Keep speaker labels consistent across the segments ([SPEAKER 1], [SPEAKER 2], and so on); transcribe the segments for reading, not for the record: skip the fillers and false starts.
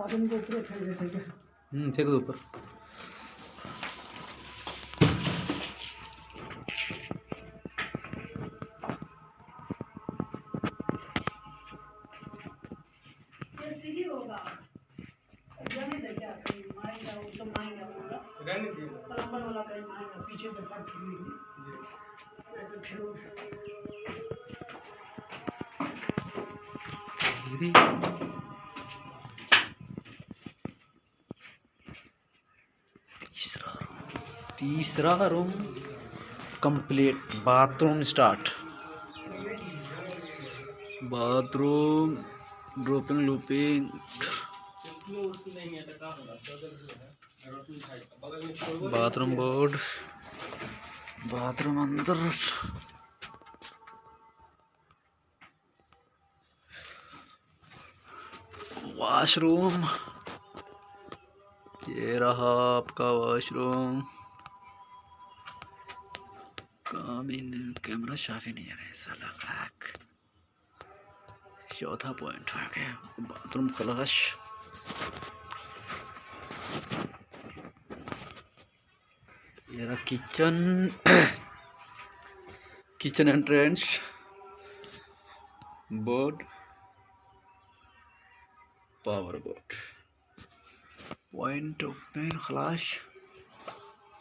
[SPEAKER 1] Cotton को ऊपर फेंक देते क्या?
[SPEAKER 2] फेंक दो ऊपर।
[SPEAKER 1] सीधी होगा जाने दे क्या कहीं मारेगा वो सब मारेगा पूरा रहने दे प्लम्बर वाला कहीं मारेगा पीछे से फट हुई ऐसे खेलो
[SPEAKER 2] तीसरा room complete. Bathroom start. Bathroom dropping looping bathroom board bathroom अंदर वॉशरूम। ये रहा आपका वॉशरूम। कैमरा साफ ही नहीं आ रहा है साला। चौथा पॉइंट आ गया बाथरूम खलाश। ये रहा kitchen. Kitchen entrance board power board point open खलाश।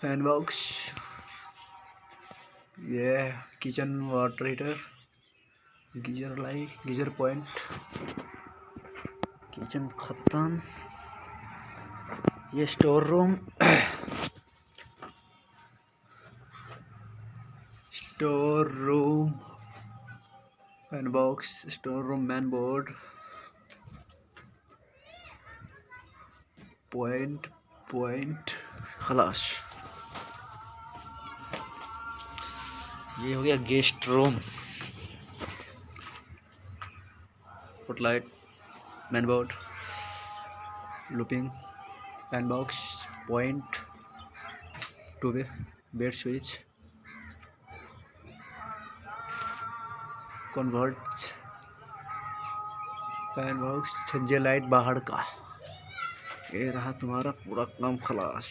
[SPEAKER 2] Fan box. ये kitchen water heater geyser light geyser point. Kitchen खत्म। ये store room. Store room fan box store room main board point खलास। ये हो गया guest room. Footlight main board looping fan box point two way bed switch convert fan box छज्जे light बाहर का। ये रहा तुम्हारा पूरा काम खलास।